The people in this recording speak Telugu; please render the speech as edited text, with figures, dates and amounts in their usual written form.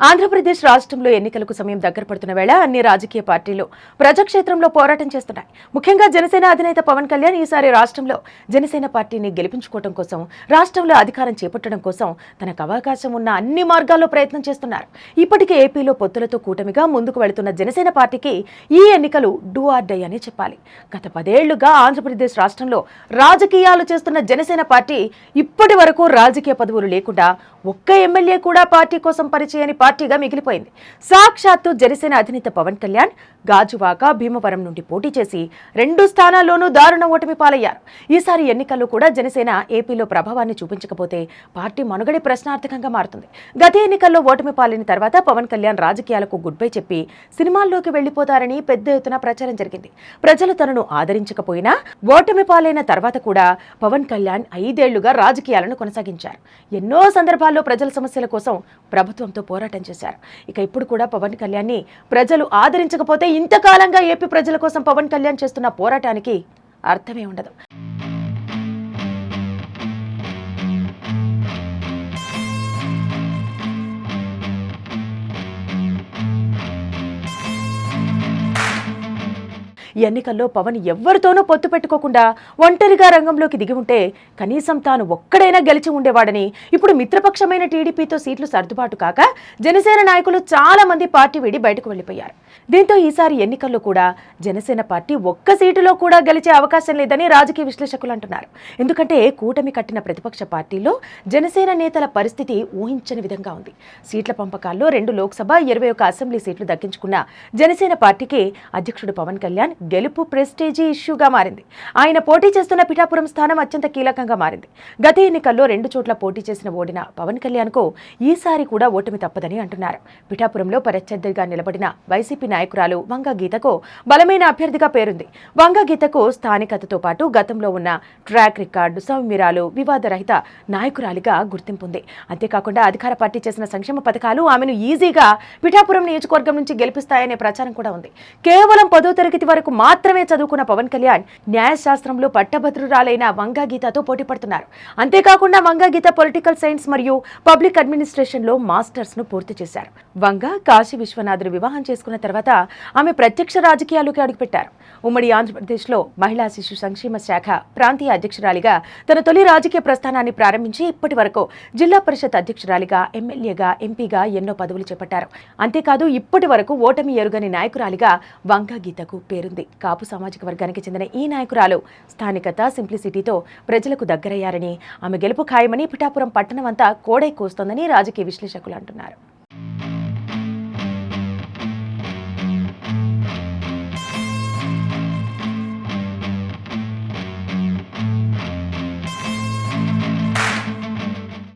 ఆంధ్రప్రదేశ్ రాష్ట్రంలో ఎన్నికలకు సమయం దగ్గర పడుతున్న వేళ అన్ని రాజకీయ పార్టీలు ప్రజాక్షేత్రంలో పోరాటం చేస్తున్నాయి. ముఖ్యంగా జనసేన అధినేత పవన్ కళ్యాణ్ ఈసారి రాష్ట్రంలో జనసేన పార్టీని గెలిపించుకోవడం కోసం, రాష్ట్రంలో అధికారం చేపట్టడం కోసం తనకు అవకాశం ఉన్న అన్ని మార్గాల్లో ప్రయత్నం చేస్తున్నారు. ఇప్పటికే ఏపీలో పొత్తులతో కూటమిగా ముందుకు వెళుతున్న జనసేన పార్టీకి ఈ ఎన్నికలు డూ ఆర్ డై అని చెప్పాలి. గత 10 ఏళ్లుగా ఆంధ్రప్రదేశ్ రాష్ట్రంలో రాజకీయాలు చేస్తున్న జనసేన పార్టీ ఇప్పటి వరకు రాజకీయ పదవులు లేకుండా ఒక్క ఎమ్మెల్యే కూడా పార్టీ కోసం పరిచయని పార్టీగా మిగిలిపోయింది. సాక్షాత్తు జనసేన అధినేత పవన్ కళ్యాణ్ గాజువాక, భీమవరం నుండి పోటీ చేసి 2 స్థానాల్లోనూ దారుణ ఓటమి పాలయ్యారు. ఈసారి ఎన్నికల్లో కూడా జనసేన ఏపీలో ప్రభావాన్ని చూపించకపోతే పార్టీ మనుగడే ప్రశ్నార్థకంగా మారుతుంది. గత ఎన్నికల్లో ఓటమి పాలైన తర్వాత పవన్ కళ్యాణ్ రాజకీయాలకు గుడ్ బై చెప్పి సినిమాల్లోకి వెళ్లిపోతారని పెద్ద ఎత్తున ప్రచారం జరిగింది. ప్రజలు తనను ఆదరించకపోయినా ఓటమి పాలైన తర్వాత కూడా పవన్ కళ్యాణ్ 5 ఏళ్లుగా రాజకీయాలను కొనసాగించారు. ఎన్నో సందర్భాల్లో ప్రజల సమస్యల కోసం ప్రభుత్వంతో పోరాటం చేశారు. ఇక ఇప్పుడు కూడా పవన్ కళ్యాణ్ ని ప్రజలు ఆదరించకపోతే ఇంతకాలంగా ఏపీ ప్రజల కోసం పవన్ కళ్యాణ్ చేస్తున్న పోరాటానికి అర్థమే ఉండదు. ఎన్నికల్లో పవన్ ఎవ్వరితోనూ పొత్తు పెట్టుకోకుండా ఒంటరిగా రంగంలోకి దిగి ఉంటే కనీసం తాను ఒక్కడైనా గెలిచి ఉండేవాడని, ఇప్పుడు మిత్రపక్షమైన టీడీపీతో సీట్లు సర్దుబాటు కాక జనసేన నాయకులు చాలా మంది పార్టీ వీడి బయటకు వెళ్లిపోయారు. దీంతో ఈసారి ఎన్నికల్లో కూడా జనసేన పార్టీ ఒక్క సీటులో కూడా గెలిచే అవకాశం లేదని రాజకీయ విశ్లేషకులు అంటున్నారు. ఎందుకంటే కూటమి కట్టిన ప్రతిపక్ష పార్టీలో జనసేన నేతల పరిస్థితి ఊహించని విధంగా ఉంది. సీట్ల పంపకాల్లో 2 లోక్సభ, 21 అసెంబ్లీ సీట్లు దక్కించుకున్న జనసేన పార్టీకి అధ్యక్షుడు పవన్ కళ్యాణ్ గెలుపు ప్రెస్టేజీ ఇష్యూగా మారింది. ఆయన పోటీ చేస్తున్న పిఠాపురం స్థానం అత్యంత కీలకంగా మారింది. గత ఎన్నికల్లో 2 చోట్ల పోటీ చేసిన ఓడిన పవన్ కళ్యాణ్ కు ఈసారి కూడా ఓటమి తప్పదని అంటున్నారు. పిఠాపురంలో ప్రత్యర్థిగా నిలబడిన వైసీపీ నాయకురాలు వంగ గీతకు బలమైన అభ్యర్థిగా పేరుంది. వంగ గీతకు స్థానికతతో పాటు గతంలో ఉన్న ట్రాక్ రికార్డు, సౌమ్యరాలు, వివాదరహిత నాయకురాలిగా గుర్తింపు ఉంది. అంతేకాకుండా అధికార పార్టీ చేసిన సంక్షేమ పథకాలు ఆమెను ఈజీగా పిఠాపురం నియోజకవర్గం నుంచి గెలిపిస్తాయనే ప్రచారం కూడా ఉంది. కేవలం 10వ తరగతి వరకు మాత్రమే చదువుకున్న పవన్ కళ్యాణ్ న్యాయశాస్త్రంలో పట్టభద్రురాలైన వంగ గీతతో పోటీ పడుతున్నారు. అంతేకాకుండా వంగ గీత పొలిటికల్ సైన్స్ మరియు పబ్లిక్ అడ్మినిస్ట్రేషన్ లో మాస్టర్స్ ను పూర్తి చేశారు. వంగ కాశీ విశ్వనాథుడు వివాహం చేసుకున్న తర్వాత ఆమె ప్రత్యక్ష రాజకీయాల్లోకి అడుగుపెట్టారు. ఉమ్మడి ఆంధ్రప్రదేశ్ లో మహిళా శిశు సంక్షేమ శాఖ ప్రాంతీయ అధ్యక్షురాలిగా తన తొలి రాజకీయ ప్రస్థానాన్ని ప్రారంభించి ఇప్పటి వరకు జిల్లా పరిషత్ అధ్యక్షురాలిగా, ఎమ్మెల్యేగా, ఎంపీగా ఎన్నో పదవులు చేపట్టారు. అంతేకాదు ఇప్పటి వరకు ఓటమి ఎరుగని నాయకురాలిగా వంగ గీతకు పేరుంది. కాపు సామాజిక వర్గానికి చెందిన ఈ నాయకురాలు స్థానికత, సింప్లిసిటీతో ప్రజలకు దగ్గరయ్యారని, ఆమె గెలుపు ఖాయమని పిఠాపురం పట్టణం అంతా కోడై కూస్తోందని రాజకీయ విశ్లేషకులు అంటున్నారు.